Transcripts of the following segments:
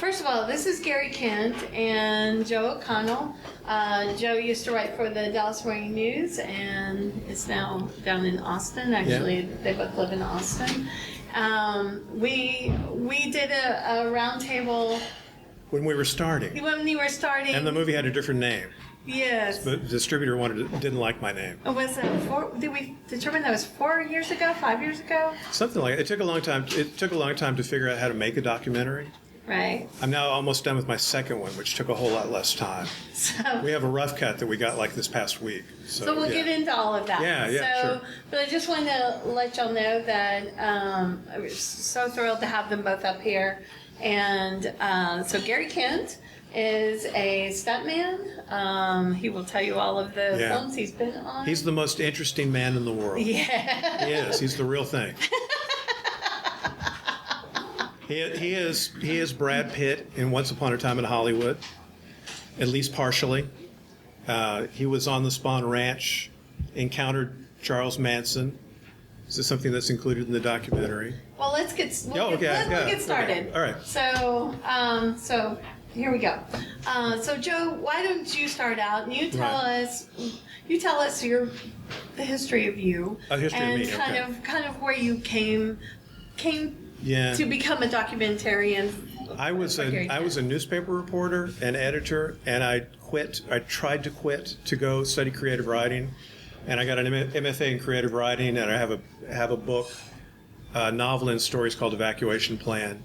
first of all, this is Gary Kent and Joe O'Connell. Joe used to write for the Dallas Morning News and is now down in Austin. Actually, they both live in Austin. We did a roundtable when we were starting. When you were starting. And the movie had a different name. Yes. The distributor didn't like my name. Was it did we determine that was 4 years ago, 5 years ago? Something like it. It took a long time. It took a long time to figure out how to make a documentary. Right. I'm now almost done with my second one, which took a whole lot less time. So, we have a rough cut that we got like this past week. So we'll get into all of that. Yeah, sure. But I just wanted to let y'all know that I was so thrilled to have them both up here. And so Gary Kent is a stuntman. He will tell you all of the films he's been on. He's the most interesting man in the world. Yeah. He is. He's the real thing. He is Brad Pitt in Once Upon a Time in Hollywood, at least partially. He was on the Spahn Ranch, encountered Charles Manson. Is this something that's included in the documentary? Well, let's get started. Okay. All right. So here we go. So Joe, why don't you start out and you tell us the history of you A history and of me. kind of where you came to become a documentarian. I was a newspaper reporter and editor, and I quit. I tried to quit to go study creative writing, and I got an MFA in creative writing, and I have a book, novel and stories called Evacuation Plan.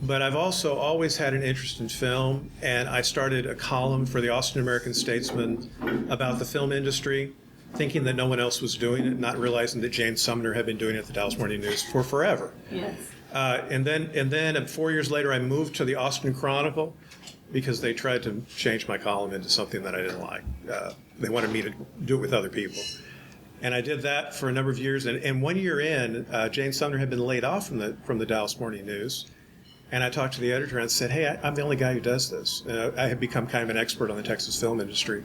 But I've also always had an interest in film, and I started a column for the Austin American-Statesman about the film industry, thinking that no one else was doing it, not realizing that Jane Sumner had been doing it at the Dallas Morning News for forever. Yes. And then 4 years later, I moved to the Austin Chronicle because they tried to change my column into something that I didn't like. They wanted me to do it with other people. And I did that for a number of years. And 1 year in, Jane Sumner had been laid off from the Dallas Morning News. And I talked to the editor and said, hey, I'm the only guy who does this. I had become kind of an expert on the Texas film industry.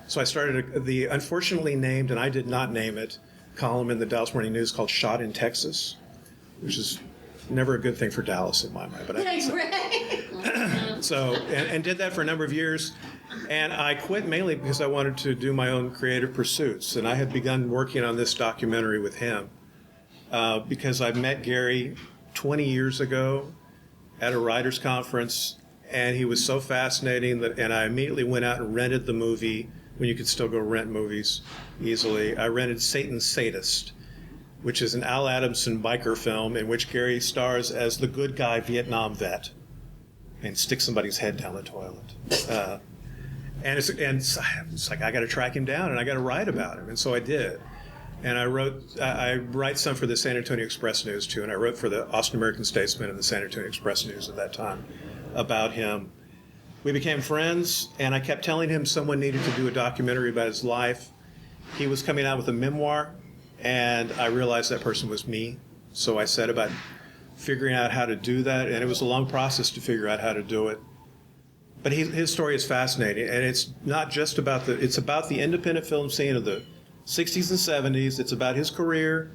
So I started the unfortunately named, and I did not name it, column in the Dallas Morning News called Shot in Texas, which is never a good thing for Dallas in my mind. But So, and did that for a number of years. And I quit mainly because I wanted to do my own creative pursuits. And I had begun working on this documentary with him because I met Gary 20 years ago at a writers' conference, and he was so fascinating and I immediately went out and rented the movie when you could still go rent movies easily. I rented Satan's Sadist, which is an Al Adamson biker film in which Gary stars as the good guy Vietnam vet and sticks somebody's head down the toilet. And it's like, I got to track him down and I got to write about him. And so I did. And I write some for the San Antonio Express News too, and I wrote for the Austin American-Statesman and the San Antonio Express News at that time about him. We became friends, and I kept telling him someone needed to do a documentary about his life. He was coming out with a memoir, and I realized that person was me. So I set about figuring out how to do that, and it was a long process to figure out how to do it. But his story is fascinating, and it's not just about it's about the independent film scene of the 60s and 70s. It's about his career.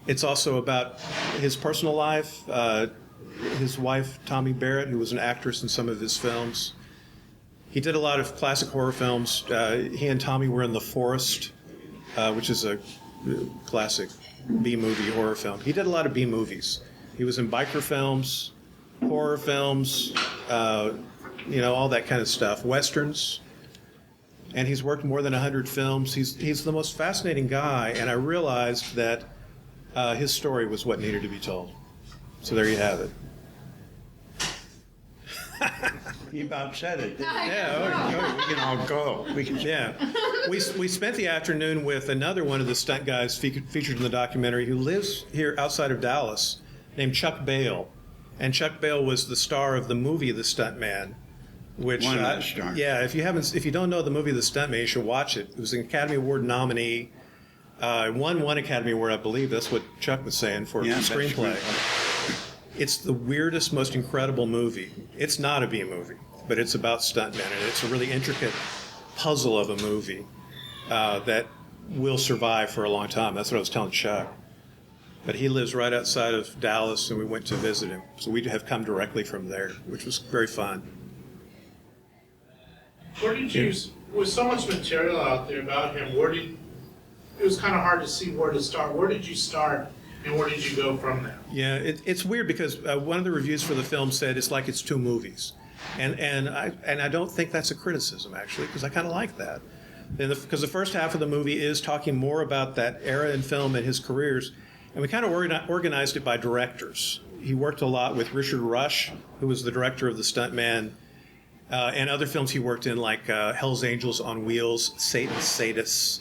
It's also about his personal life. His wife, Tommy Barrett, who was an actress in some of his films. He did a lot of classic horror films. He and Tommy were in The Forest, which is a classic B-movie horror film. He did a lot of B-movies. He was in biker films, horror films, all that kind of stuff, westerns. And he's worked more than 100 films. He's the most fascinating guy, and I realized that his story was what needed to be told. So there you have it. You about said it. Yeah, we can all go. We spent the afternoon with another one of the stunt guys featured in the documentary who lives here outside of Dallas, named Chuck Bale. And Chuck Bale was the star of the movie The Stuntman. Which, one of the stars. Yeah, if you don't know the movie The Stuntman, you should watch it. It was an Academy Award nominee. Won one Academy Award, I believe. That's what Chuck was saying for screenplay. It's the weirdest, most incredible movie. It's not a B movie, but it's about stuntmen, and it's a really intricate puzzle of a movie that will survive for a long time. That's what I was telling Chuck. But he lives right outside of Dallas, and we went to visit him. So we have come directly from there, which was very fun. Where did you, with so much material out there about him, it was kind of hard to see where to start. Where did you start, and where did you go from there? Yeah, it's weird because one of the reviews for the film said it's like it's two movies. And I don't think that's a criticism, actually, because I kind of like that. Because the first half of the movie is talking more about that era in film and his careers, and we kind of organized it by directors. He worked a lot with Richard Rush, who was the director of the Stuntman, and other films he worked in, like Hell's Angels on Wheels, Satan's Sadists.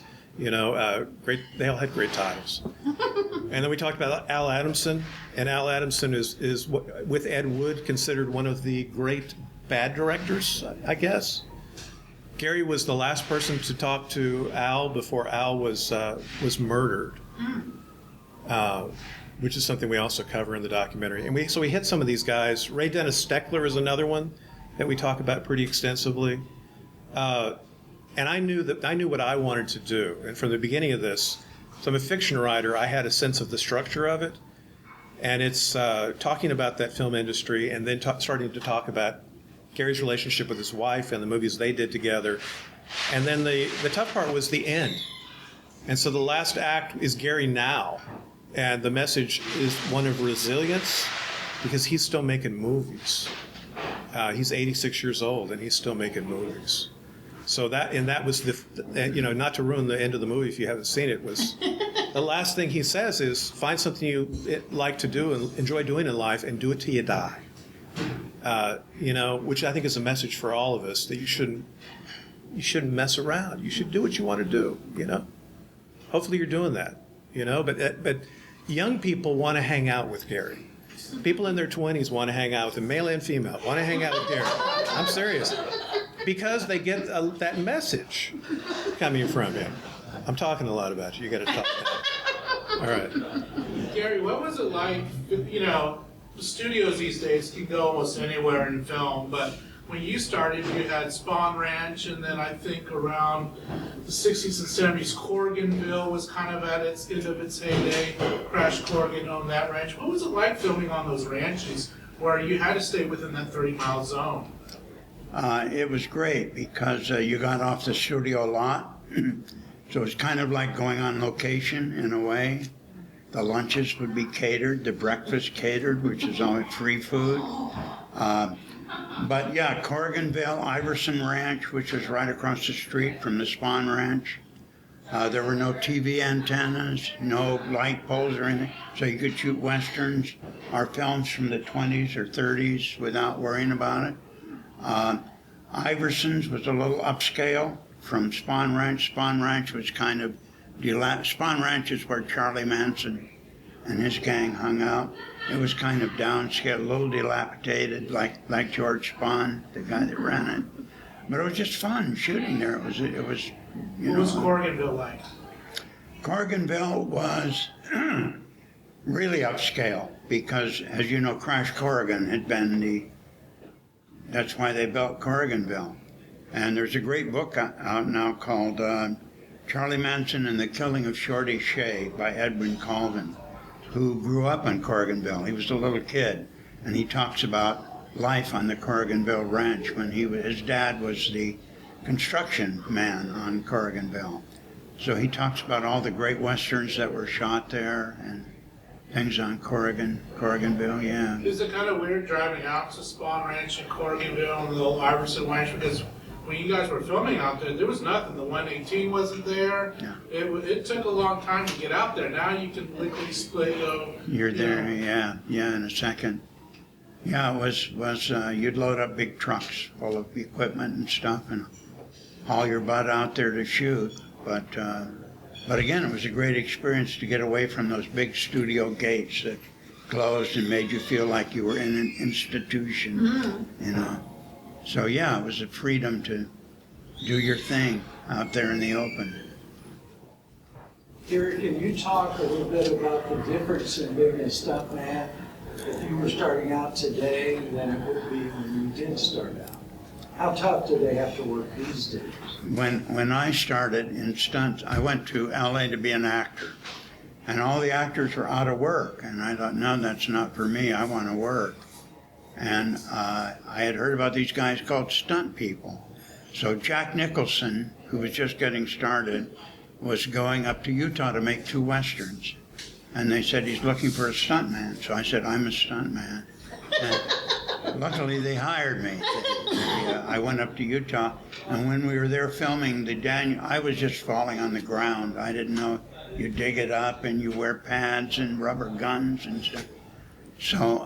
Great. They all had great titles. And then we talked about Al Adamson, and Al Adamson is with Ed Wood considered one of the great bad directors, I guess. Gary was the last person to talk to Al before Al was murdered, which is something we also cover in the documentary. And we hit some of these guys. Ray Dennis Steckler is another one that we talk about pretty extensively. And I knew what I wanted to do. And from the beginning of this, so I'm a fiction writer, I had a sense of the structure of it. And it's talking about that film industry and then starting to talk about Gary's relationship with his wife and the movies they did together. And then the tough part was the end. And so the last act is Gary now. And the message is one of resilience because he's still making movies. He's 86 years old and he's still making movies. So that was not to ruin the end of the movie if you haven't seen it, was the last thing he says is find something you like to do and enjoy doing in life and do it till you die. Which I think is a message for all of us that you shouldn't mess around. You should do what you want to do, Hopefully you're doing that, but young people want to hang out with Gary. People in their 20s want to hang out with him, male and female, want to hang out with Gary. I'm serious. Because they get that message coming from him. I'm talking a lot about you. You got to talk now. All right. Gary, what was it like? The studios these days can go almost anywhere in film, but when you started, you had Spawn Ranch, and then I think around the 60s and 70s, Corriganville was kind of at its end of its heyday. Crash Corrigan owned that ranch. What was it like filming on those ranches where you had to stay within that 30-mile zone? It was great because you got off the studio lot. So it was kind of like going on location in a way. The lunches would be catered, the breakfast catered, which is always free food. But yeah, Corriganville, Iverson Ranch, which was right across the street from the Spawn Ranch. There were no TV antennas, no light poles or anything, so you could shoot westerns or films from the 20s or 30s without worrying about it. Iverson's was a little upscale from Spawn Ranch. Spawn Ranch was kind of Spawn Ranch is where Charlie Manson and his gang hung out. It was kind of downscale, a little dilapidated, like George Spahn, the guy that ran it. But it was just fun shooting there. It was. What was Corriganville like? Corriganville was really upscale because, as you know, Crash Corrigan had been that's why they built Corriganville. And there's a great book out now called Charlie Manson and the Killing of Shorty Shea by Edwin Colvin, who grew up in Corriganville. He was a little kid, and he talks about life on the Corriganville ranch when his dad was the construction man on Corriganville. So he talks about all the great westerns that were shot there and things on Corriganville, yeah. Is it kind of weird driving out to Spawn Ranch and Corriganville and the old Iverson Ranch? Because when you guys were filming out there was nothing. The 118 wasn't there. Yeah. It took a long time to get out there. Now you can lickety split go. You're there, yeah, in a second. Yeah, it was you'd load up big trucks full of equipment and stuff and haul your butt out there to shoot. But again, it was a great experience to get away from those big studio gates that closed and made you feel like you were in an institution, So yeah, it was a freedom to do your thing out there in the open. Gary, can you talk a little bit about the difference in being a stuntman if you were starting out today than it would be when you did start out? How tough do they have to work these days? When I started in stunts, I went to LA to be an actor. And all the actors were out of work. And I thought, no, that's not for me. I want to work. And I had heard about these guys called stunt people. So Jack Nicholson, who was just getting started, was going up to Utah to make 2 Westerns. And they said he's looking for a stuntman. So I said, I'm a stuntman. And luckily, they hired me. I went up to Utah, and when we were there filming the Daniel, I was just falling on the ground. I didn't know you dig it up and you wear pads and rubber guns and stuff. So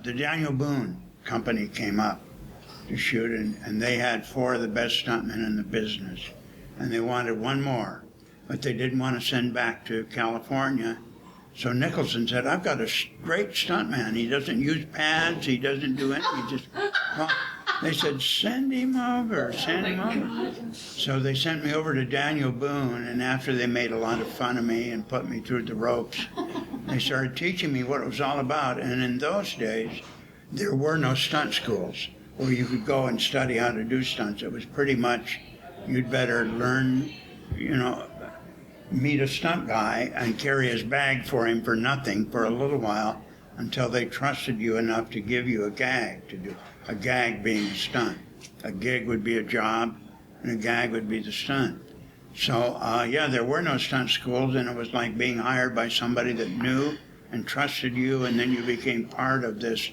the Daniel Boone company came up to shoot, and they had 4 of the best stuntmen in the business. And they wanted 1 more, but they didn't want to send back to California. So Nicholson said, I've got a great stuntman. He doesn't use pads. He doesn't do anything. He just, well, they said, send him over, send him over. So they sent me over to Daniel Boone, and after they made a lot of fun of me and put me through the ropes, they started teaching me what it was all about. And in those days, there were no stunt schools where you could go and study how to do stunts. It was pretty much, you'd better learn, meet a stunt guy and carry his bag for him for nothing for a little while until they trusted you enough to give you a gag to do. A gag being a stunt. A gig would be a job, and a gag would be the stunt. So, there were no stunt schools, and it was like being hired by somebody that knew and trusted you, and then you became part of this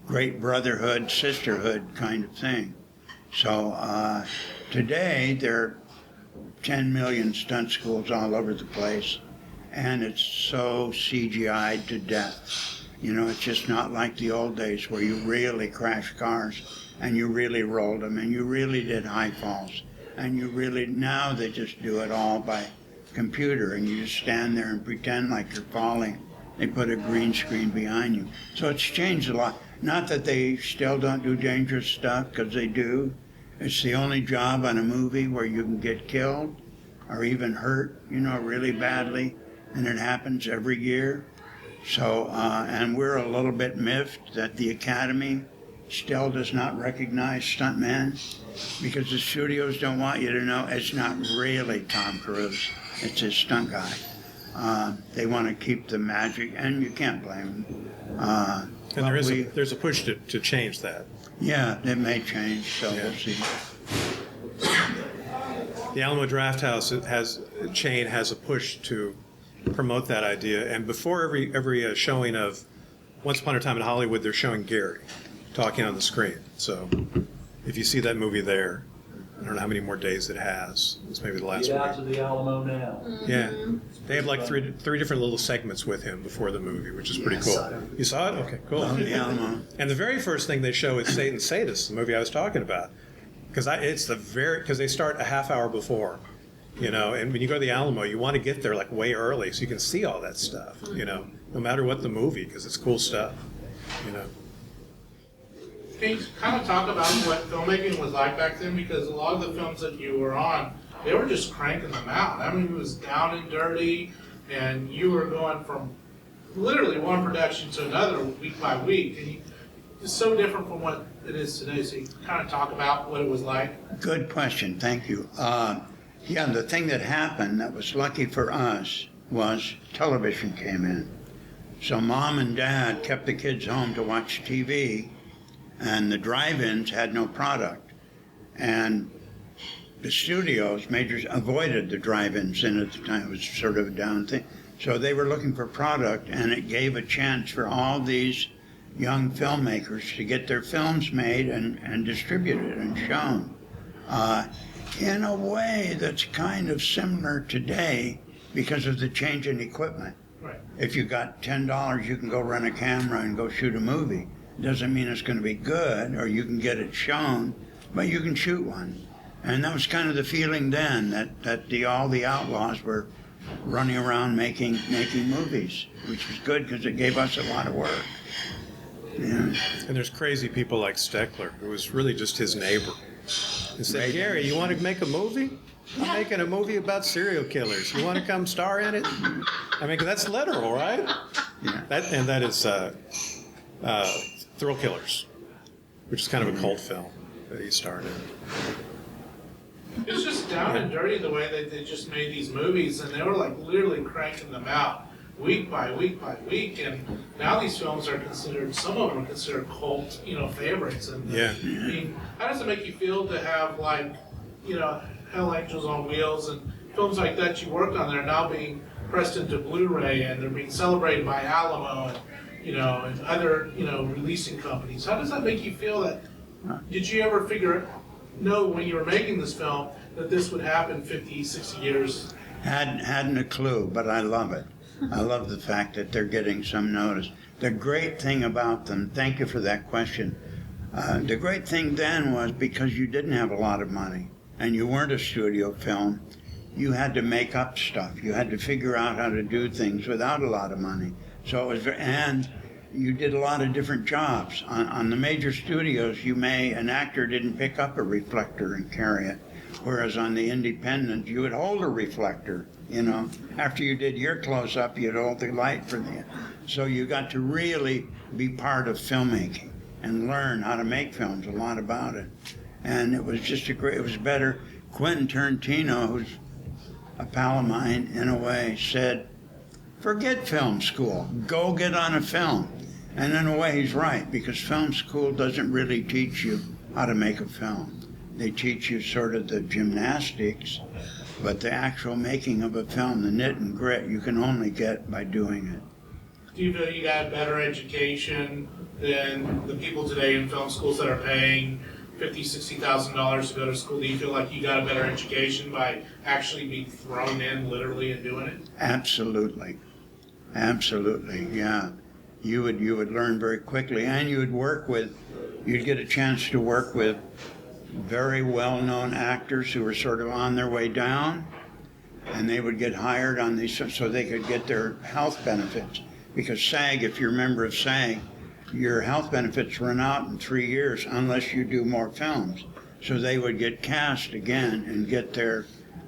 great brotherhood, sisterhood kind of thing. So, today, there are 10 million stunt schools all over the place, and it's so CGI'd to death. It's just not like the old days where you really crashed cars and you really rolled them and you really did high falls and now they just do it all by computer and you just stand there and pretend like you're falling. They put a green screen behind you. So it's changed a lot. Not that they still don't do dangerous stuff, because they do. It's the only job on a movie where you can get killed or even hurt, really badly, and it happens every year. So, and we're a little bit miffed that the Academy still does not recognize stuntmen, because the studios don't want you to know it's not really Tom Cruise, it's his stunt guy. They want to keep the magic, and you can't blame them. And there's a push to change that. Yeah, it may change, so we'll see. The Alamo Drafthouse has a push to promote that idea, and before every showing of Once Upon a Time in Hollywood, they're showing Gary talking on the screen. So if you see that movie there, I don't know how many more days it has. It's maybe the last Get one. out to the Alamo now. Yeah, they have like three different little segments with him before the movie, which is pretty cool. You saw it? Okay, cool. The Alamo. And the very first thing they show is Satan Sadist, the movie I was talking about, because they start a half hour before, And when you go to the Alamo, you want to get there like way early so you can see all that stuff, no matter what the movie, because it's cool stuff, Can you kind of talk about what filmmaking was like back then? Because a lot of the films that you were on, they were just cranking them out. I mean, it was down and dirty, and you were going from literally one production to another week by week. And it's so different from what it is today. So you kind of talk about what it was like. Good question, thank you. The thing that happened that was lucky for us was television came in. So Mom and Dad kept the kids home to watch TV, and the drive-ins had no product. And the studios, majors, avoided the drive-ins, and at the time it was sort of a down thing. So they were looking for product, and it gave a chance for all these young filmmakers to get their films made and distributed and shown. In a way that's kind of similar today because of the change in equipment. Right. If you got $10, you can go rent a camera and go shoot a movie. Doesn't mean it's going to be good, or you can get it shown, but you can shoot one. And that was kind of the feeling then, that all the outlaws were running around making movies, which was good because it gave us a lot of work. Yeah. And there's crazy people like Steckler, who was really just his neighbor. He said, Gary, you want to make a movie? I'm making a movie about serial killers. You want to come star in it? I mean, that's literal, right? Yeah. That is Thrill Killers, which is kind of a cult film that he starred in. It's just down and dirty the way that they just made these movies, and they were like literally cranking them out. week by week by week, and now these films are considered, some of them are considered cult, favorites. And Yeah. I mean, how does it make you feel to have Hell Angels on Wheels and films like that you worked on that are now being pressed into Blu-ray and they're being celebrated by Alamo and other releasing companies? How does that make you feel? That did you ever know when you were making this film that this would happen 50, 60 years? Hadn't a clue, but I love it. I love the fact that they're getting some notice. The great thing about them, thank you for that question. The great thing then was because you didn't have a lot of money and you weren't a studio film, you had to make up stuff. You had to figure out how to do things without a lot of money. So it was, and you did a lot of different jobs. On the major studios, an actor didn't pick up a reflector and carry it. Whereas on the independent, you would hold a reflector, After you did your close-up, you'd hold the light for the... So you got to really be part of filmmaking and learn how to make films, a lot about it. And it was just it was better. Quentin Tarantino, who's a pal of mine in a way, said, forget film school, go get on a film. And in a way he's right, because film school doesn't really teach you how to make a film. They teach you sort of the gymnastics, but the actual making of a film, the nit and grit, you can only get by doing it. Do you feel you got a better education than the people today in film schools that are paying $50,000, $60,000 to go to school? Do you feel like you got a better education by actually being thrown in literally and doing it? Absolutely. Absolutely, yeah. You would learn very quickly, and you'd get a chance to work with very well-known actors who were sort of on their way down, and they would get hired on these so they could get their health benefits. Because SAG, if you're a member of SAG, your health benefits run out in 3 years unless you do more films. So they would get cast again and get their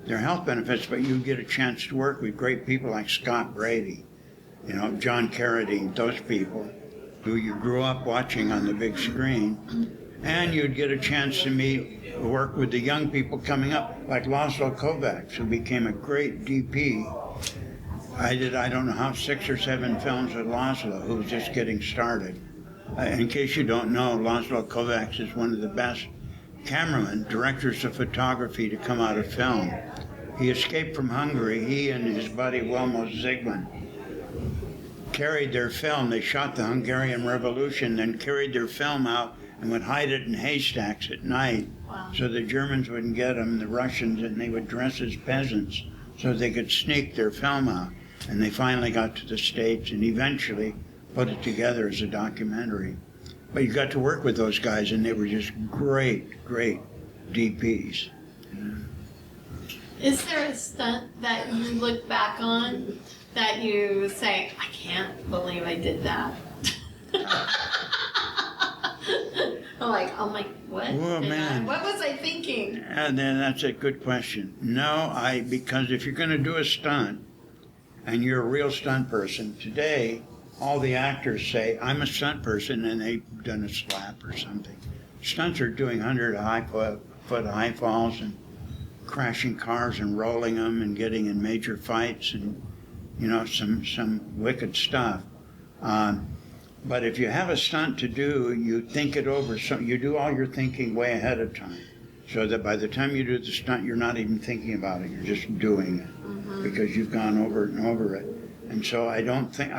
health benefits, but you get a chance to work with great people like Scott Brady, John Carradine, those people who you grew up watching on the big screen. And you'd get a chance to work with the young people coming up, like Laszlo Kovacs, who became a great DP. I don't know how, 6 or 7 films with Laszlo, who was just getting started. In case you don't know, Laszlo Kovacs is one of the best cameramen, directors of photography to come out of film. He escaped from Hungary. He and his buddy Wilmo Zsigmond carried their film. They shot the Hungarian Revolution, then carried their film out and would hide it in haystacks at night. Wow. So the Germans wouldn't get them, the Russians, and they would dress as peasants so they could sneak their film out. And they finally got to the States and eventually put it together as a documentary. But you got to work with those guys, and they were just great, great DPs. Is there a stunt that you look back on that you say, I can't believe I did that? I'm like, what? Oh, man. What was I thinking? And then that's a good question. No, because if you're going to do a stunt, and you're a real stunt person, today, all the actors say, I'm a stunt person, and they've done a slap or something. Stunts are doing 100-foot high falls and crashing cars and rolling them and getting in major fights and, some wicked stuff. But if you have a stunt to do, you think it over. So you do all your thinking way ahead of time, so that by the time you do the stunt, you're not even thinking about it. You're just doing it because you've gone over it and over it. And so I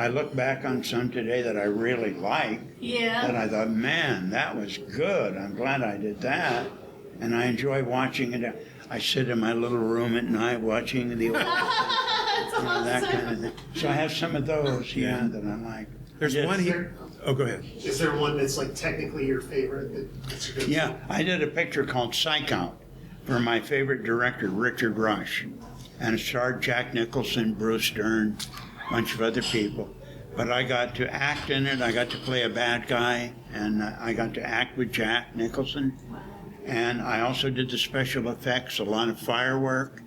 look back on some today that I really like. Yeah. That I thought, man, that was good. I'm glad I did that. And I enjoy watching it. I sit in my little room at night watching the That's awesome. that kind of thing. So I have some of those, that I like. There's one here. Oh, go ahead. Is there one that's like technically your favorite? That's a good Yeah, I did a picture called Psych Out for my favorite director, Richard Rush. And it starred Jack Nicholson, Bruce Dern, a bunch of other people. But I got to act in it. I got to play a bad guy, and I got to act with Jack Nicholson. And I also did the special effects, a lot of firework.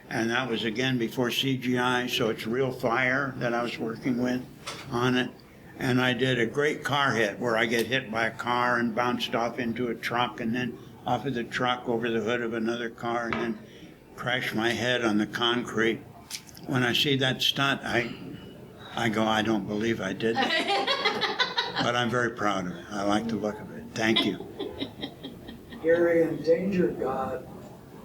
And that was, again, before CGI, so it's real fire that I was working with on it. And I did a great car hit where I get hit by a car and bounced off into a truck and then off of the truck over the hood of another car and then crash my head on the concrete. When I see that stunt, I go, I don't believe I did that. But I'm very proud of it. I like the look of it. Thank you. Gary, in Danger God,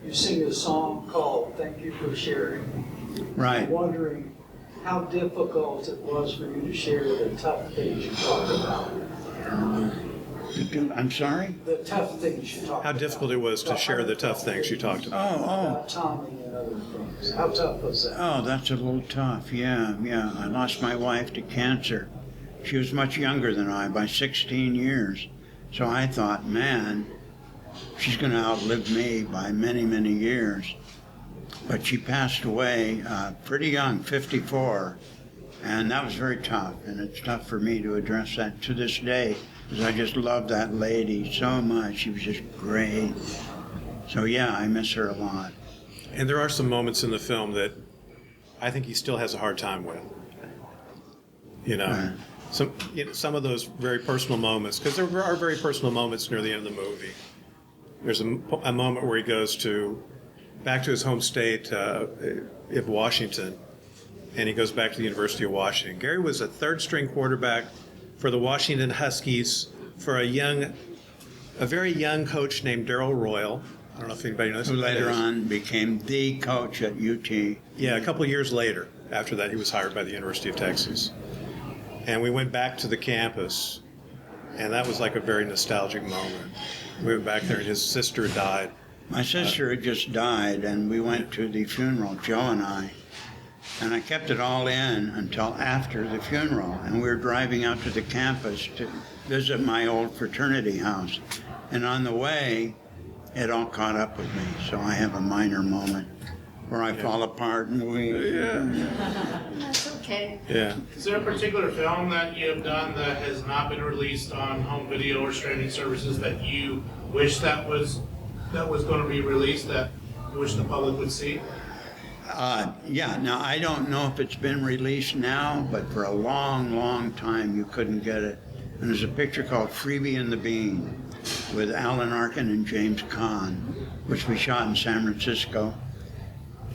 you sing a song called Thank You for Sharing. Right. I'm wondering how difficult it was for you to share the tough things you talk about. I'm sorry? The tough things you talk about. How difficult it was to share the tough things you talked about. About Tommy and other things. How tough was that? Oh, that's a little tough. Yeah. I lost my wife to cancer. She was much younger than I by 16 years. So I thought, man, she's going to outlive me by many, many years. But she passed away pretty young, 54. And that was very tough. And it's tough for me to address that to this day, because I just love that lady so much. She was just great. So yeah, I miss her a lot. And there are some moments in the film that I think he still has a hard time with. You know, Right. some of those very personal moments, because there are very personal moments near the end of the movie. There's a moment where he goes back to his home state of Washington, and he goes back to the University of Washington. Gary was a third-string quarterback for the Washington Huskies for a very young coach named Darrell Royal. I don't know if anybody knows Who who that later is. on became the coach at UT. Yeah, a couple of years later, after that, he was hired by the University of Texas. And we went back to the campus, and that was like a very nostalgic moment. We went back there, and his sister died. My sister had just died, and we went to the funeral, Joe and I. And I kept it all in until after the funeral. And we were driving out to the campus to visit my old fraternity house. And on the way, it all caught up with me. So I have a minor moment where I fall apart and we... That's okay. Yeah. Is there a particular film that you have done that has not been released on home video or streaming services that you wish that was going to be released, that you wish the public would see? Yeah, now I don't know if it's been released now, but for a long, long time you couldn't get it. And there's a picture called Freebie and the Bean with Alan Arkin and James Caan, which we shot in San Francisco.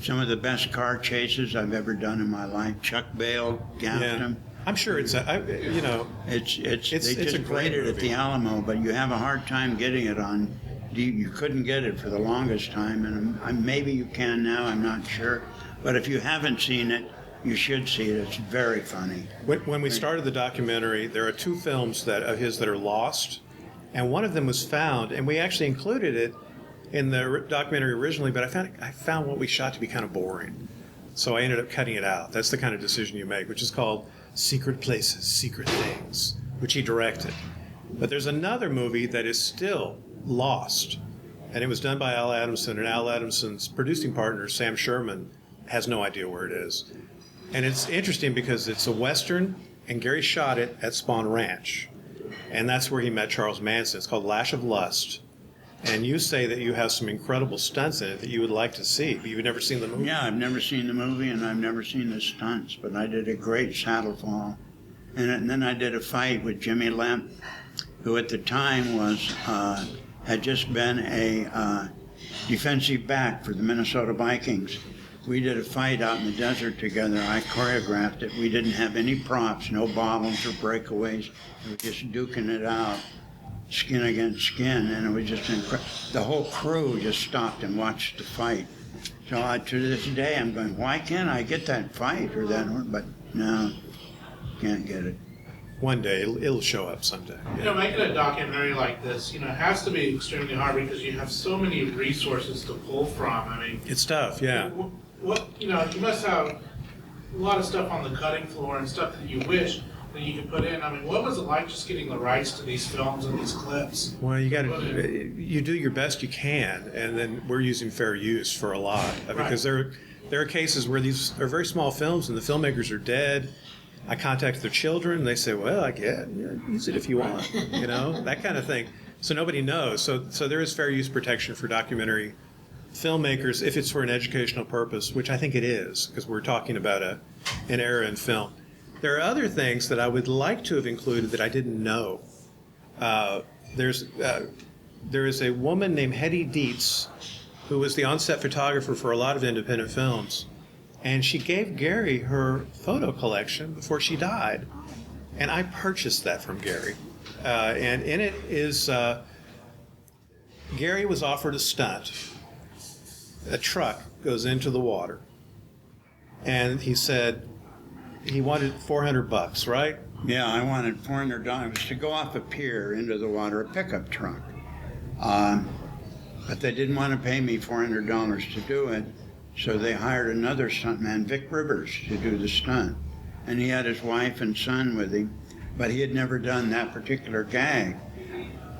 Some of the best car chases I've ever done in my life. Chuck Bale gaffed Yeah. him. I'm sure it's, It's It's they a just great played it at movie. the Alamo, but you have a hard time getting it on. You couldn't get it for the longest time, and maybe you can now. I'm not sure, but if you haven't seen it, you should see it. It's very funny. When we started the documentary, there are two films of his that are lost, and one of them was found, and we actually included it in the documentary originally, but I found what we shot to be kind of boring, so I ended up cutting it out. That's the kind of decision you make, which is called Secret Places, Secret Things, which he directed. But there's another movie that is still lost, and it was done by Al Adamson, and Al Adamson's producing partner, Sam Sherman, has no idea where it is. And it's interesting because it's a Western, and Gary shot it at Spawn Ranch, and that's where he met Charles Manson. It's called Lash of Lust. And you say that you have some incredible stunts in it that you would like to see, but you've never seen the movie. Yeah, I've never seen the movie, and I've never seen the stunts, but I did a great saddle fall. And then I did a fight with Jimmy Lemp, who at the time had just been a defensive back for the Minnesota Vikings. We did a fight out in the desert together. I choreographed it. We didn't have any props, no bottles or breakaways. We were just duking it out, skin against skin, and it was just incredible. The whole crew just stopped and watched the fight. So to this day, I'm going, why can't I get that fight or that? But no, can't get it. One day, it'll show up someday. You know, making a documentary like this, it has to be extremely hard because you have so many resources to pull from. I mean, It's tough, yeah. you must have a lot of stuff on the cutting floor and stuff that you wish that you could put in. I mean, what was it like just getting the rights to these films and these clips? Well, you do your best you can, and then we're using fair use for a lot. Because there are cases where these are very small films and the filmmakers are dead. I contact their children, and they say, well, use it if you want, that kind of thing. So nobody knows. So there is fair use protection for documentary filmmakers if it's for an educational purpose, which I think it is, because we're talking about an era in film. There are other things that I would like to have included that I didn't know. There is a woman named Hetty Dietz, who was the on-set photographer for a lot of independent films. And she gave Gary her photo collection before she died. And I purchased that from Gary. And in it is, Gary was offered a stunt. A truck goes into the water. And he said he wanted $400, right? Yeah, I wanted $400 to go off a pier into the water, a pickup truck. But they didn't want to pay me $400 to do it, so they hired another stuntman, Vic Rivers, to do the stunt. And he had his wife and son with him, but he had never done that particular gag.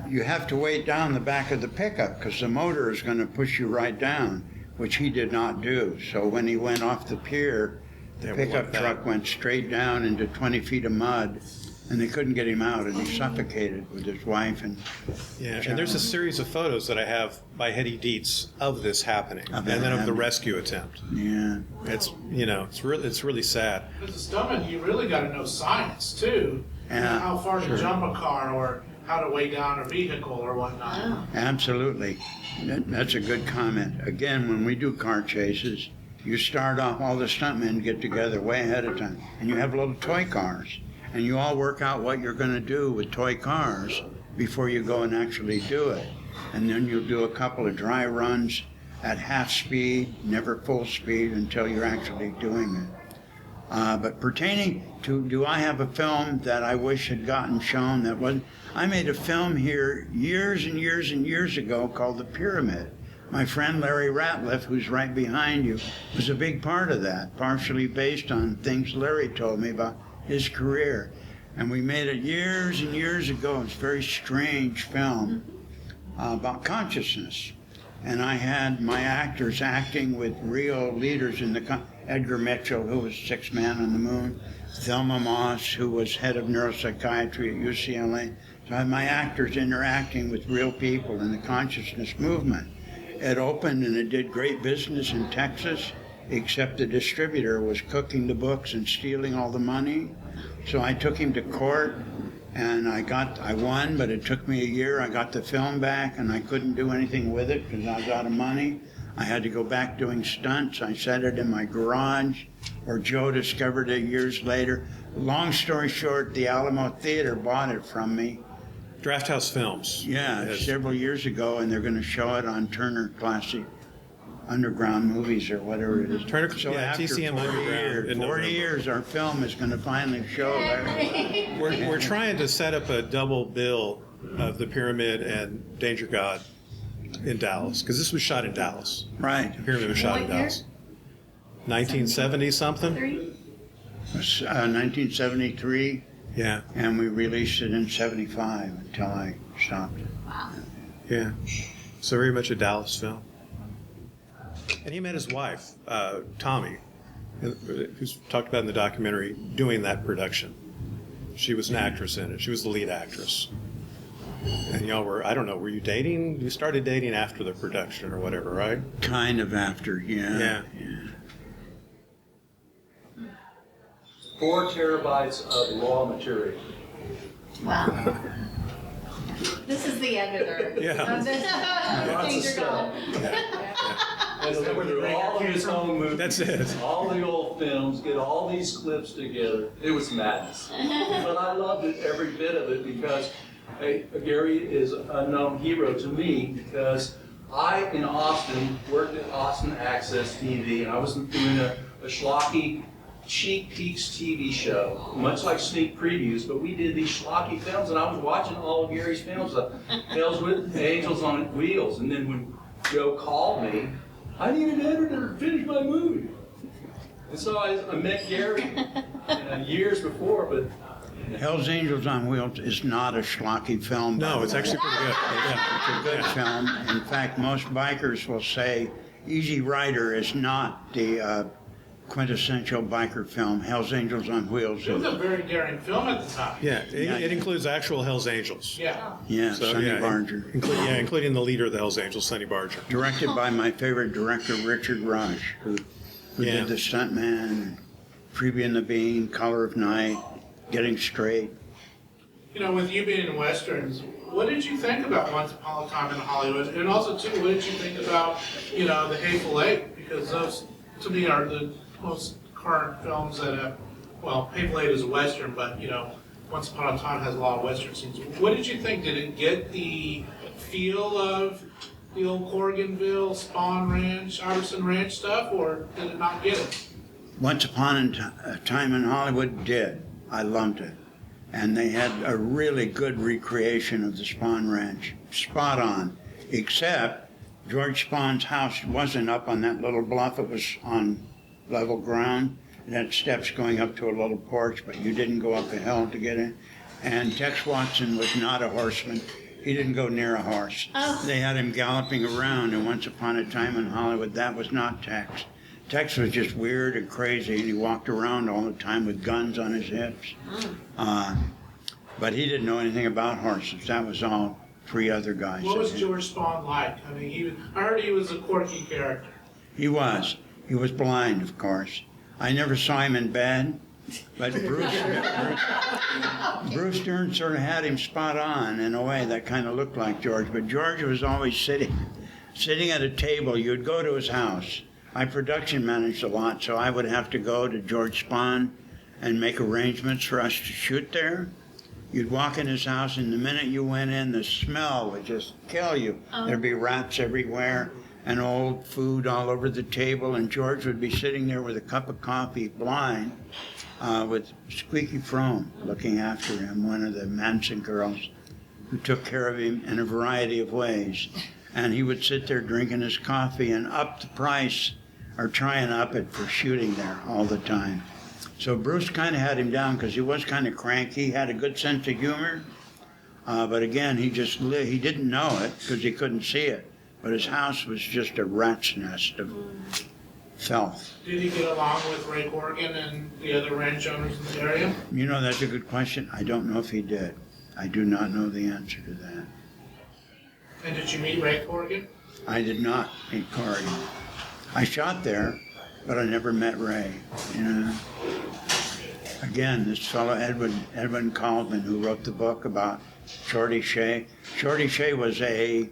You have to wait down the back of the pickup because the motor is going to push you right down, which he did not do. So when he went off the pier, the pickup truck went straight down into 20 feet of mud, and they couldn't get him out, and he suffocated with his wife and Yeah, and there's a series of photos that I have by Hetty Dietz of this happening, and then of the rescue attempt. Yeah. It's, you know, it's really sad. As a stuntman, you really got to know science too. You know, Yeah, how far to jump a car or how to weigh down a vehicle or whatnot. Absolutely. That's a good comment. Again, when we do car chases, you start off, all the stuntmen get together way ahead of time, and you have little toy cars, and you all work out what you're going to do with toy cars before you go and actually do it. And then you'll do a couple of dry runs at half speed, never full speed, until you're actually doing it. But pertaining to, do I have a film that I wish had gotten shown that wasn't? I made a film here years and years and years ago called The Pyramid. My friend Larry Ratliff, who's right behind you, was a big part of that, partially based on things Larry told me about his career. And we made it years and years ago. It's a very strange film about consciousness. And I had my actors acting with real leaders in the Edgar Mitchell, who was Sixth Man on the Moon, Thelma Moss, who was head of neuropsychiatry at UCLA. So I had my actors interacting with real people in the consciousness movement. It opened and it did great business in Texas, except the distributor was cooking the books and stealing all the money. So I took him to court, and I won, but it took me a year. I got the film back, and I couldn't do anything with it because I was out of money. I had to go back doing stunts. I set it in my garage, where Joe discovered it years later. Long story short, the Alamo Theater bought it from me. Draft House Films. Yeah, Yes. several years ago, and they're going to show it on Turner Classic Underground Movies or whatever it is. Turner, So yeah, after TCM 40 Underground years, in 40 November. years, our film is going to finally show there. We're trying to set up a double bill of The Pyramid and Danger God in Dallas, because this was shot in Dallas. Right. The Pyramid was shot in What year? Dallas. 1970 something? 1973, Yeah, and we released it in 75 until I stopped it. yeah. So very much a Dallas film. And he met his wife, Tommy, who's talked about in the documentary, doing that production. She was an actress in it. She was the lead actress. And y'all were, I don't know, were you dating? You started dating after the production or whatever, right? Kind of after, yeah. Yeah. 4 terabytes of raw material. Wow. This is the editor. Yeah. Of this. Lots of Danger stuff. God. And so through all of his home movies. That's it. All the old films, get all these clips together. It was madness. But I loved it, every bit of it, because Gary is an unknown hero to me, because I, in Austin, worked at Austin Access TV, and I was doing a schlocky Cheek Peeks TV show, much like sneak previews, but we did these schlocky films, and I was watching all of Gary's films, Hells with Angels on Wheels, and then when Joe called me, I need an editor to finish my movie. And so I met Gary years before, but Hell's Angels on Wheels is not a schlocky film. by No, the it's way. actually pretty good. Yeah. It's a good film. In fact, most bikers will say Easy Rider is not the quintessential biker film. Hell's Angels on Wheels It was is. a very daring film at the time. Yeah, it includes actual Hells Angels. Yeah. Yeah, So, Sonny yeah, Barger. including the leader of the Hells Angels, Sonny Barger. Directed by my favorite director, Richard Rush, who Yeah. did The Stuntman, Freebie and the Bean, Color of Night, Getting Straight. You know, with you being in Westerns, what did you think about Once Upon a Time in Hollywood? And also, too, what did you think about, you know, The Hateful Eight? Because those, to me, are the most current films that have, well, Hateful Eight is a Western, but, Once Upon a Time has a lot of Western scenes. What did you think? Did it get the feel of the old Corriganville, Spawn Ranch, Iverson Ranch stuff, or did it not get it? Once Upon a Time in Hollywood did. I loved it. And they had a really good recreation of the Spawn Ranch. Spot on. Except George Spawn's house wasn't up on that little bluff. It was on level ground. It had steps going up to a little porch, but you didn't go up a hill to get in. And Tex Watson was not a horseman. He didn't go near a horse. Oh. They had him galloping around, and Once Upon a Time in Hollywood, that was not Tex. Tex was just weird and crazy, and he walked around all the time with guns on his hips. But he didn't know anything about horses. That was all three other guys. What was George Spawn like? I mean, I heard he was a quirky character. He was. He was blind, of course. I never saw him in bed, but Bruce Dern sort of had him spot on in a way that kind of looked like George. But George was always sitting at a table. You'd go to his house. I production managed a lot, so I would have to go to George Spawn and make arrangements for us to shoot there. You'd walk in his house, and the minute you went in, the smell would just kill you. There'd be rats everywhere and old food all over the table, and George would be sitting there with a cup of coffee, blind, with Squeaky Frome looking after him, one of the Manson girls who took care of him in a variety of ways. And he would sit there drinking his coffee and up the price, or try and up it for shooting there all the time. So Bruce kind of had him down because he was kind of cranky. He had a good sense of humor, but again, he didn't know it because he couldn't see it. But his house was just a rat's nest of filth. Did he get along with Ray Corrigan and the other ranch owners in the area? You know, that's a good question. I don't know if he did. I do not know the answer to that. And did you meet Ray Corrigan? I did not meet Corrigan. I shot there, but I never met Ray. Again, this fellow Edwin Caldman, who wrote the book about Shorty Shea. Shorty Shea was a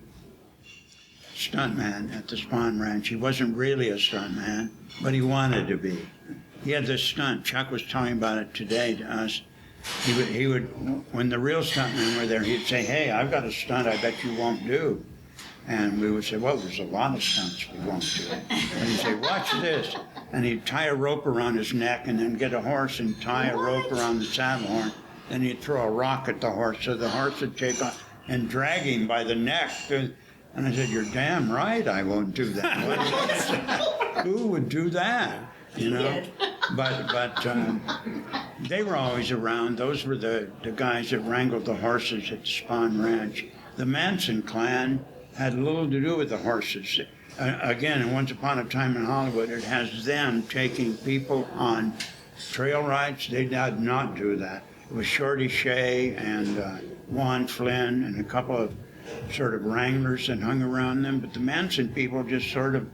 stuntman at the Spawn Ranch. He wasn't really a stuntman, but he wanted to be. He had this stunt. Chuck was talking about it today to us. He would, when the real stuntmen were there, he'd say, "Hey, I've got a stunt I bet you won't do." And we would say, "Well, there's a lot of stunts we won't do." And he'd say, "Watch this." And he'd tie a rope around his neck and then get a horse and tie a rope around the saddle horn. Then he'd throw a rock at the horse so the horse would take off and drag him by the neck. And I said, "You're damn right I won't do that." Who would do that? But they were always around. Those were the guys that wrangled the horses at the Spawn Ranch. The Manson clan had little to do with the horses. Again, in Once Upon a Time in Hollywood, it has them taking people on trail rides. They did not do that. It was Shorty Shea and Juan Flynn and a couple of sort of wranglers that hung around them. But the Manson people just sort of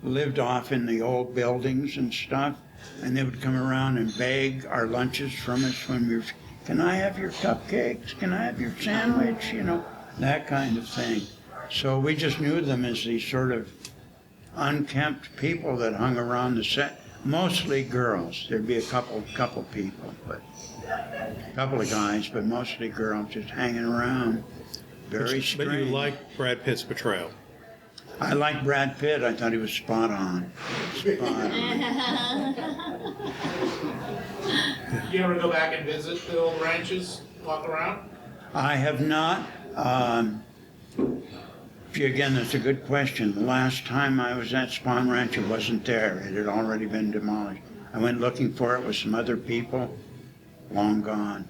lived off in the old buildings and stuff. And they would come around and beg our lunches from us when we were, "Can I have your cupcakes? Can I have your sandwich?" That kind of thing. So we just knew them as these sort of unkempt people that hung around the set. Mostly girls. There'd be a couple people, but a couple of guys, but mostly girls just hanging around. Very strange. But you like Brad Pitt's portrayal. I like Brad Pitt. I thought he was spot on. Spot on. You ever go back and visit the old ranches, walk around? I have not. Again, that's a good question. The last time I was at Spawn Ranch, it wasn't there. It had already been demolished. I went looking for it with some other people, long gone.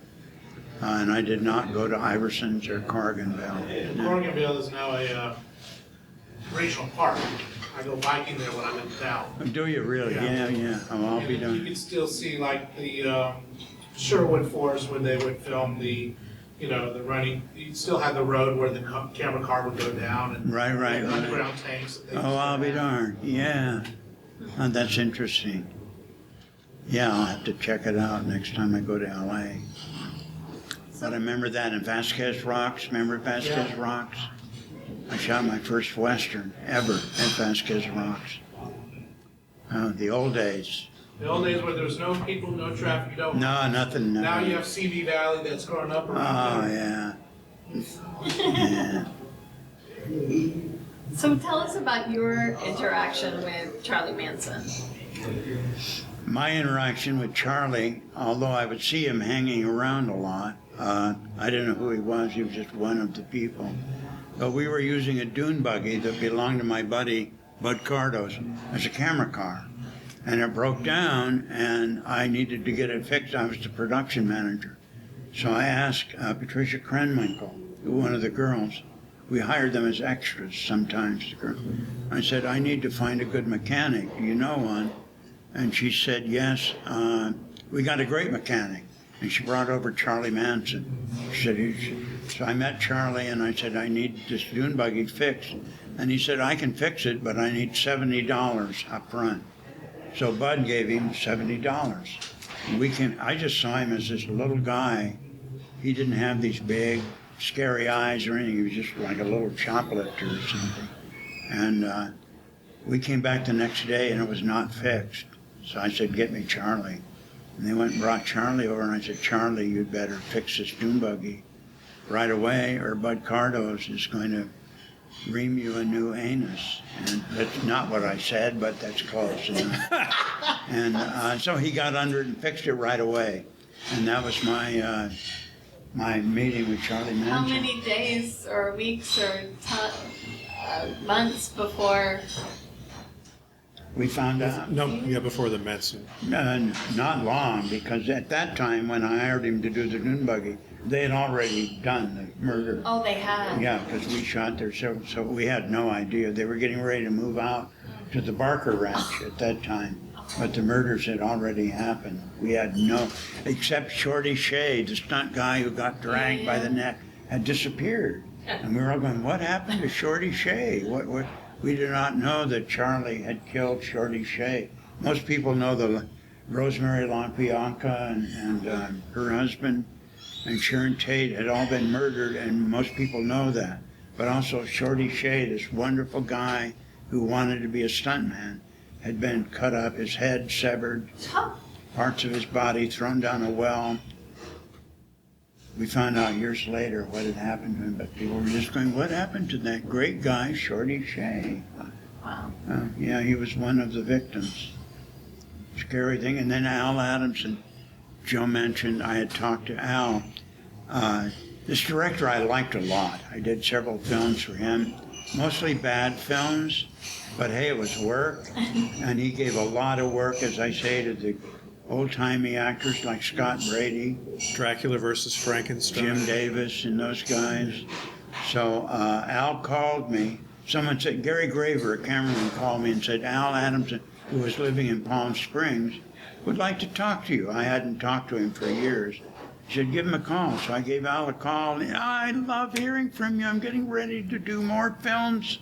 And I did not go to Iverson's or Corriganville. Corriganville is now a regional park. I go biking there when I'm in town. Do you really? Yeah. Oh, I'll be You done. can still see like the Sherwood Forest when they would film the running. You still had the road where the camera car would go down and Right. underground tanks. That they Oh, I'll be darned. Yeah. Oh, that's interesting. Yeah, I'll have to check it out next time I go to LA. But I remember that in Vasquez Rocks. Remember Vasquez Rocks? I shot my first Western ever at Vasquez Rocks. The old days. The old days where there was no people, no traffic, no. No, nothing. No. Now you have CV Valley that's growing up around Oh, there. yeah. Yeah. So tell us about your interaction with Charlie Manson. My interaction with Charlie, although I would see him hanging around a lot, I didn't know who he was. He was just one of the people. But we were using a dune buggy that belonged to my buddy Bud Cardo's as a camera car. And it broke down, and I needed to get it fixed. I was the production manager. So I asked Patricia Krenwinkel, one of the girls. We hired them as extras sometimes. I said, I need to find a good mechanic. Do you know one? And she said, yes, we got a great mechanic. And she brought over Charlie Manson. She said, so I met Charlie and I said, I need this dune buggy fixed. And he said, I can fix it, but I need $70 up front. So Bud gave him $70. I just saw him as this little guy. He didn't have these big, scary eyes or anything. He was just like a little choplifter or something. And we came back the next day and it was not fixed. So I said, get me Charlie. And they went and brought Charlie over and I said, Charlie, you'd better fix this dune buggy right away or Bud Cardo's is going to ream you a new anus. And that's not what I said, but that's close enough. And so he got under it and fixed it right away. And that was my my meeting with Charlie Manson. How many days or weeks or months before? We found out. No, yeah, before the Manson. Not long, because at that time when I hired him to do the dune buggy, they had already done the murder. Oh, they had. Yeah, because we shot there, so we had no idea. They were getting ready to move out to the Barker Ranch at that time, but the murders had already happened. We had no, except Shorty Shea, the stunt guy who got dragged by the neck, had disappeared. And we were all going, what happened to Shorty Shea? What? We did not know that Charlie had killed Shorty Shea. Most people know the Rosemary LaBianca and her husband and Sharon Tate had all been murdered, and most people know that. But also Shorty Shea, this wonderful guy who wanted to be a stuntman, had been cut up, his head severed, parts of his body thrown down a well. We found out years later what had happened to him, but people were just going, what happened to that great guy, Shorty Shea? Wow. Yeah, he was one of the victims. Scary thing. And then Al Adamson, Joe mentioned, I had talked to Al. This director I liked a lot. I did several films for him, mostly bad films, but hey, it was work. And he gave a lot of work, as I say, to the old-timey actors like Scott Brady, Dracula versus Frankenstein. Jim Davis, and those guys. So Al called me. Someone said, Gary Graver, a cameraman, called me and said, Al Adamson, who was living in Palm Springs, would like to talk to you. I hadn't talked to him for years. He said, give him a call. So I gave Al a call. I love hearing from you. I'm getting ready to do more films.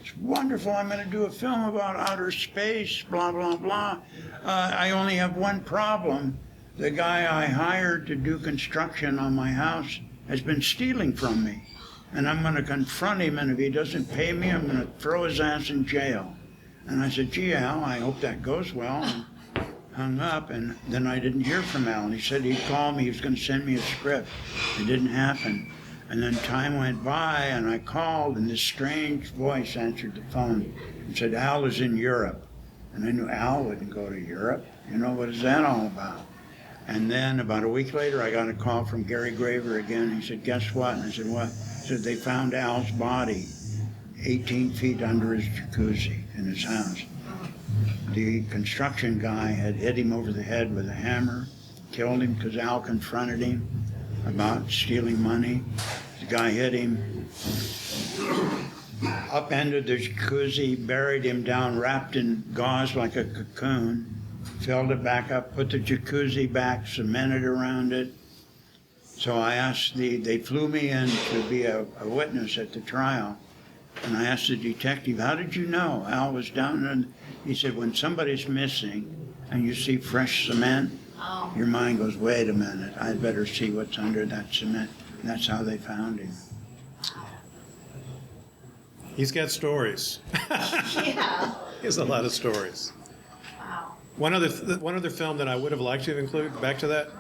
It's wonderful. I'm going to do a film about outer space, blah, blah, blah. I only have one problem. The guy I hired to do construction on my house has been stealing from me. And I'm going to confront him, and if he doesn't pay me, I'm going to throw his ass in jail. And I said, gee, Al, I hope that goes well. And hung up, and then I didn't hear from Al. And he said he'd call me. He was going to send me a script. It didn't happen. And then time went by, and I called, and this strange voice answered the phone and said, Al is in Europe. And I knew Al wouldn't go to Europe. You know, what is that all about? And then about a week later, I got a call from Gary Graver again. He said, guess what? And I said, what? He said, they found Al's body 18 feet under his jacuzzi in his house. The construction guy had hit him over the head with a hammer, killed him because Al confronted him about stealing money. The guy hit him, upended the jacuzzi, buried him down, wrapped in gauze like a cocoon, filled it back up, put the jacuzzi back, cemented around it. So I asked they flew me in to be a witness at the trial. And I asked the detective, how did you know Al was down? And he said, when somebody's missing and you see fresh cement, your mind goes, wait a minute, I'd better see what's under that cement. And that's how they found him. He's got stories. Yeah. He has a lot of stories. Wow. One other film that I would have liked to have included, back to that,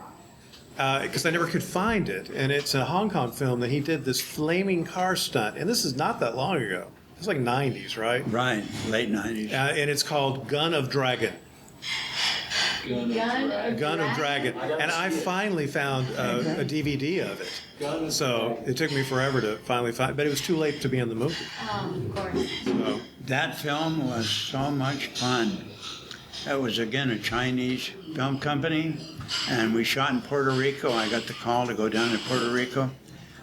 because I never could find it, and it's a Hong Kong film that he did this flaming car stunt, and this is not that long ago. It's like 90s, right? Right, late 90s. And it's called Gun of Dragon. Gun of Dragon. And I finally found a DVD of it. So it took me forever to finally find, but it was too late to be in the movie. Of course. So, That film was so much fun. It was, again, a Chinese film company, and we shot in Puerto Rico. I got the call to go down to Puerto Rico,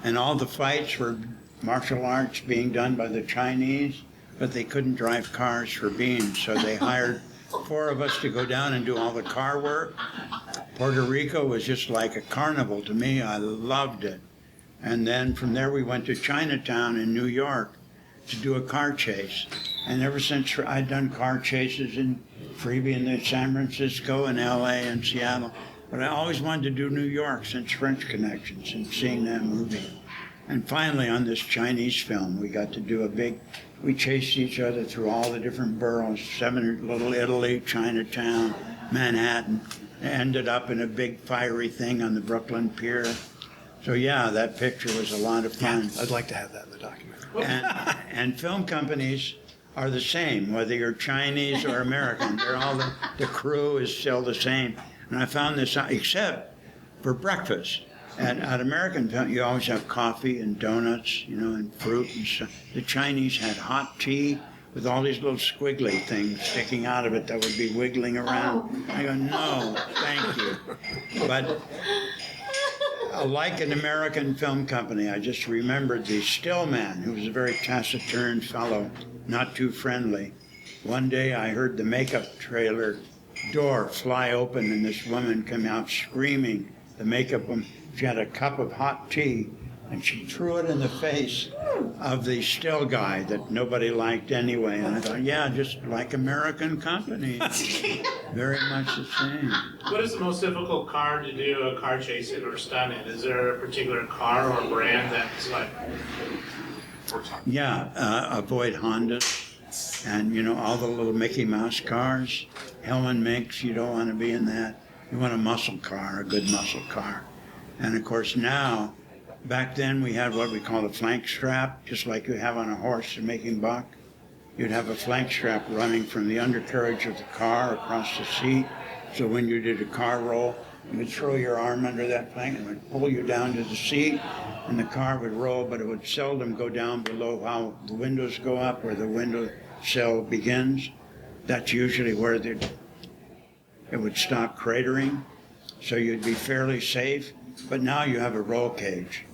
and all the fights were martial arts being done by the Chinese, but they couldn't drive cars for beans, so they hired 4 of us to go down and do all the car work. Puerto Rico was just like a carnival to me. I loved it. And then from there we went to Chinatown in New York to do a car chase. And ever since I'd done car chases in Freebie and San Francisco and LA and Seattle, but I always wanted to do New York since French Connections and seeing that movie. And finally on this Chinese film, we got to do we chased each other through all the different boroughs, Little Italy, Chinatown, Manhattan, ended up in a big fiery thing on the Brooklyn Pier. So yeah, that picture was a lot of fun. I'd like to have that in the documentary. And film companies are the same, whether you're Chinese or American. They're all the crew is still the same. And I found this out, except for breakfast. At American film, you always have coffee and donuts, and fruit and stuff. The Chinese had hot tea with all these little squiggly things sticking out of it that would be wiggling around. I go, no, thank you. But like an American film company, I just remembered the still man, who was a very taciturn fellow, not too friendly. One day I heard the makeup trailer door fly open and this woman come out screaming. The makeup woman, she had a cup of hot tea and she threw it in the face of the still guy that nobody liked anyway. And I thought, yeah, just like American companies, very much the same. What is the most difficult car to do a car chase in or stunt in? Is there a particular car or brand that's like? Yeah, avoid Hondas and, all the little Mickey Mouse cars. Helen Minks, you don't want to be in that. You want a muscle car, a good muscle car. And of course now, back then we had what we call a flank strap, just like you have on a horse for making buck. You'd have a flank strap running from the undercarriage of the car across the seat. So when you did a car roll, you would throw your arm under that flank and it would pull you down to the seat and the car would roll, but it would seldom go down below how the windows go up, where the window sill begins. That's usually where it would stop cratering. So you'd be fairly safe. But now you have a roll cage,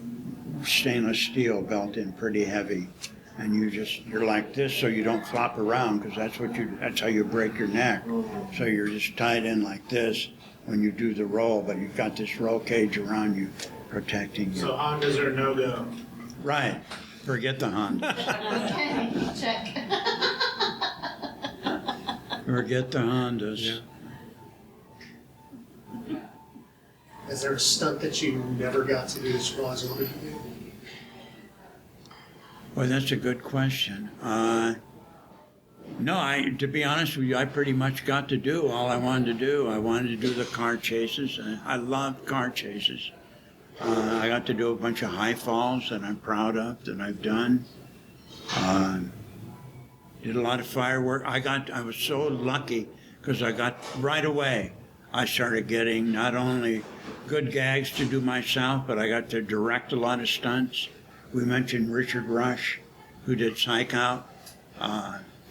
stainless steel built in pretty heavy, and you're like this so you don't flop around, because that's how you break your neck. So you're just tied in like this when you do the roll, but you've got this roll cage around you protecting you. So Hondas are no-go. Right. Forget the Honda. Okay, check. Forget the Hondas. Yeah. Is there a stunt that you never got to do as well as wanted to do? Well, that's a good question. No, to be honest with you, I pretty much got to do all I wanted to do. I wanted to do the car chases. I love car chases. I got to do a bunch of high falls that I'm proud of, that I've done. Did a lot of firework. I was so lucky because I got right away. I started getting not only good gags to do myself, but I got to direct a lot of stunts. We mentioned Richard Rush, who did Psych Out,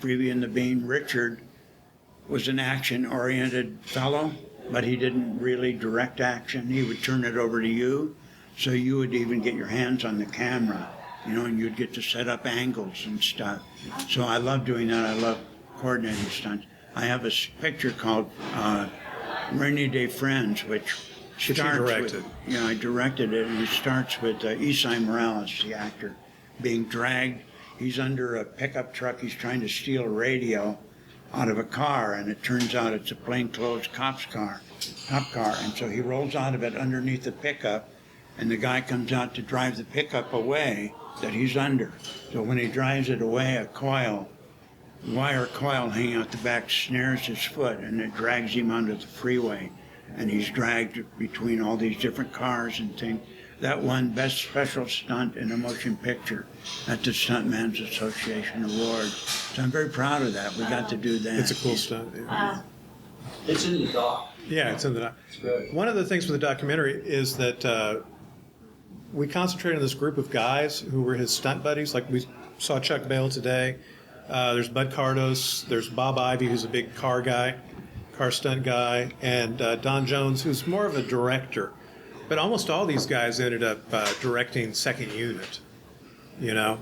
Freebie and the Bean. Richard was an action-oriented fellow, but he didn't really direct action. He would turn it over to you, so you would even get your hands on the camera, and you'd get to set up angles and stuff. So I love doing that. I love coordinating stunts. I have a picture called Rainy Day Friends, which starts directed. I directed it, and it starts with Esai Morales, the actor, being dragged. He's under a pickup truck. He's trying to steal a radio out of a car, and it turns out it's a plainclothes cop car. And so he rolls out of it underneath the pickup, and the guy comes out to drive the pickup away that he's under. So when he drives it away, a coil wire coil hanging out the back snares his foot, and it drags him onto the freeway, and he's dragged between all these different cars and things. That won Best Special Stunt in a Motion Picture at the Stuntman's Association Award. So I'm very proud of that. We got to do that. It's a cool stunt. Yeah. It's in the doc. Yeah, it's in the doc. It's good. One of the things with the documentary is that we concentrated on this group of guys who were his stunt buddies. Like we saw Chuck Bale today. There's Bud Cardos. There's Bob Ivy, who's a big car stunt guy, and Don Jones, who's more of a director. But almost all these guys ended up directing second unit. You know,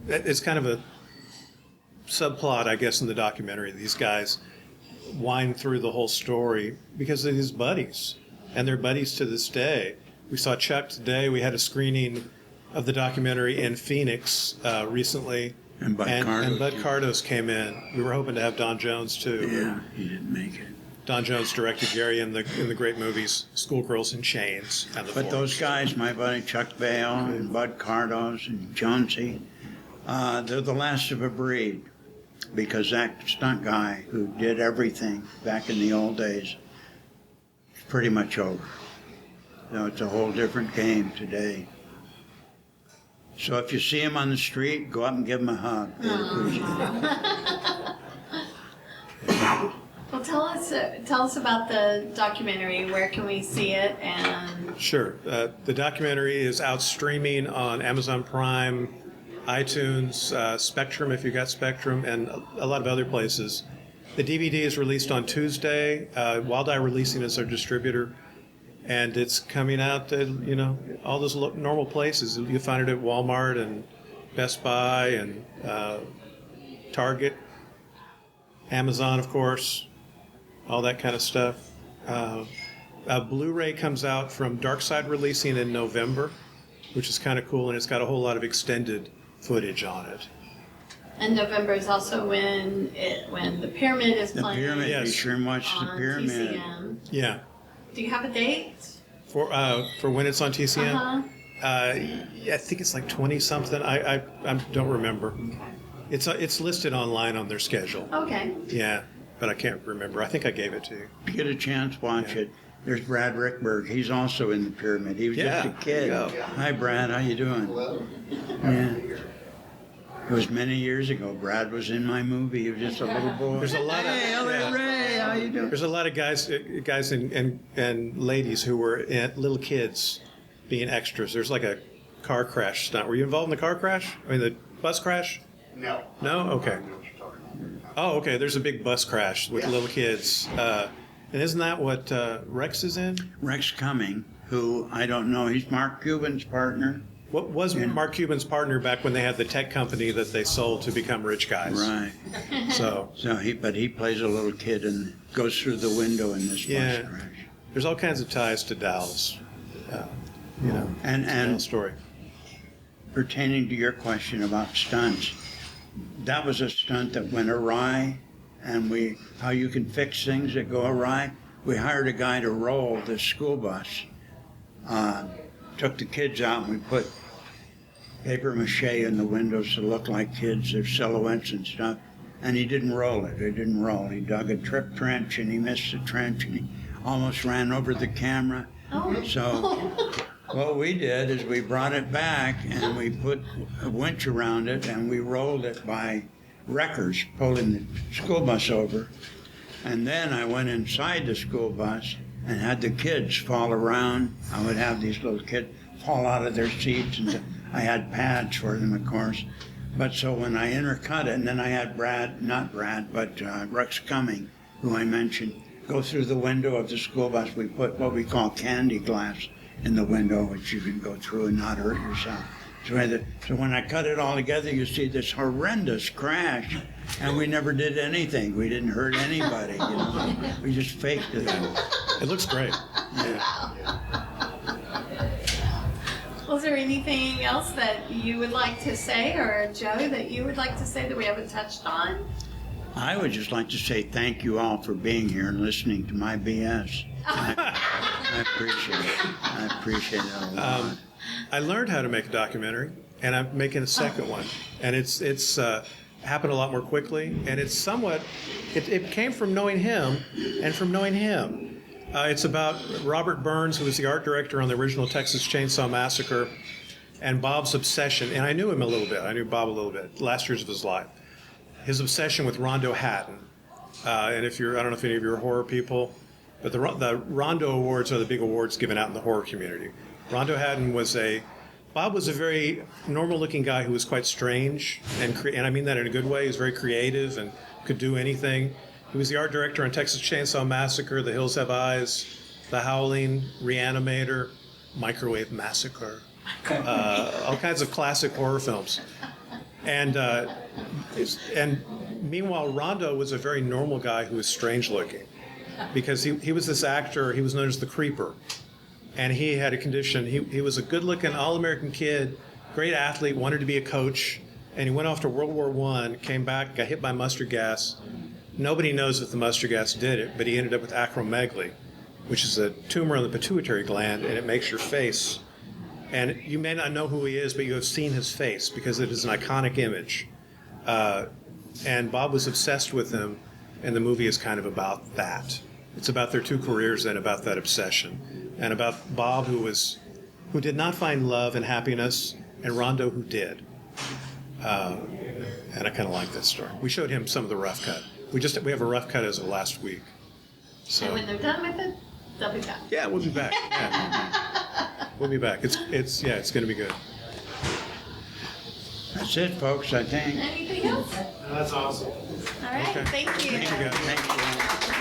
it's kind of a subplot, I guess, in the documentary. These guys wind through the whole story because of his buddies, and they're buddies to this day. We saw Chuck today. We had a screening of the documentary in Phoenix recently, And Bud Cardos came in. We were hoping to have Don Jones too. Yeah, he didn't make it. Don Jones directed Gary in the great movies Schoolgirls in Chains and The But Forge. those guys, my buddy Chuck Bale and Bud Cardos and Jonesy, they're the last of a breed, because that stunt guy who did everything back in the old days is pretty much over. So it's a whole different game today. So if you see him on the street, go up and give him a hug. They appreciate it. Well, tell us about the documentary. Where can we see it? And Sure. The documentary is out streaming on Amazon Prime, iTunes, Spectrum if you got Spectrum, and a lot of other places. The DVD is released on Tuesday. Wild Eye Releasing is our distributor, and it's coming out at, all those normal places. You'll find it at Walmart and Best Buy and Target, Amazon, of course, all that kind of stuff. Blu-ray comes out from Dark Side Releasing in November, which is kind of cool, and it's got a whole lot of extended footage on it. And November is also when the Pyramid is The playing. Pyramid, Yes. you sure watch the on Pyramid. TCM. Yeah. Do you have a date? For when it's on TCM? Uh-huh. Yeah, I think it's like 20 something. I don't remember. It's listed online on their schedule. Okay. Yeah, but I can't remember. I think I gave it to you. If you get a chance, watch it. There's Brad Rickberg. He's also in the Pyramid. He was Yeah, just a kid. there you go. Hi, Brad. How you doing? Yeah. It was many years ago. Brad was in my movie. He was just a little boy. There's a lot of- Hey, Elliot yeah. Ray, how you doing? There's a lot of guys and ladies who were little kids being extras. There's like a car crash stunt. Were you involved in the car crash? I mean, the bus crash? No. No? Okay. Oh, okay. There's a big bus crash with little kids. And isn't that what Rex is in? Rex Cumming, who I don't know. He's Mark Cuban's partner. What was Mark Cuban's partner back when they had the tech company that they sold to become rich guys? Right. So So he plays a little kid and goes through the window in this Yeah. bus crash. there's all kinds of ties to Dallas. And Dallas story. pertaining to your question about stunts, that was a stunt that went awry, and how you can fix things that go awry. We hired a guy to roll this school bus, took the kids out, and we put paper mache in the windows to look like kids, their silhouettes and stuff, and he didn't roll it. It didn't roll. He dug a trip trench, and he missed the trench, and he almost ran over the camera. Oh. So what we did is we brought it back and we put a winch around it and we rolled it by wreckers pulling the school bus over. And then I went inside the school bus and had the kids fall around. I would have these little kids fall out of their seats, and I had pads for them, of course. But so when I intercut it, and then I had Rex Cumming, who I mentioned, go through the window of the school bus. We put what we call candy glass in the window, which you can go through and not hurt yourself. So when I cut it all together, you see this horrendous crash, and we never did anything. We didn't hurt anybody, We just faked it. It looks great. Was there anything else that you would like to say, or Joe, that you would like to say that we haven't touched on? I would just like to say thank you all for being here and listening to my BS. I appreciate it. I appreciate it a lot. I learned how to make a documentary, and I'm making a second one. And it's happened a lot more quickly, and it's somewhat, it came from knowing him and from knowing him. It's about Robert Burns, who was the art director on the original Texas Chainsaw Massacre, and Bob's obsession, and I knew him a little bit, I knew Bob a little bit, last years of his life. His obsession with Rondo Hatton. And if you're, I don't know if any of you are horror people, but the Rondo Awards are the big awards given out in the horror community. Rondo Hatton Bob was a very normal-looking guy who was quite strange, and I mean that in a good way. He was very creative and could do anything. He was the art director on Texas Chainsaw Massacre, The Hills Have Eyes, The Howling, Reanimator, Microwave Massacre, all kinds of classic horror films. And meanwhile, Rondo was a very normal guy who was strange-looking, because he was this actor. He was known as the Creeper. And he had a condition. He was a good-looking, all-American kid, great athlete, wanted to be a coach, and he went off to World War I, came back, got hit by mustard gas. Nobody knows if the mustard gas did it, but he ended up with acromegaly, which is a tumor on the pituitary gland, and it makes your face. And you may not know who he is, but you have seen his face because it is an iconic image. And Bob was obsessed with him, and the movie is kind of about that. It's about their two careers and about that obsession, and about Bob who did not find love and happiness, and Rondo who did. And I kind of like that story. We showed him some of the rough cut. We have a rough cut as of last week. So. And when they're done with it, they'll be back. Yeah, we'll be back. Yeah. We'll be back. It's going to be good. That's it, folks, I think. Anything else? That's awesome. All right, Okay. thank you. Thank you, guys. Thank you.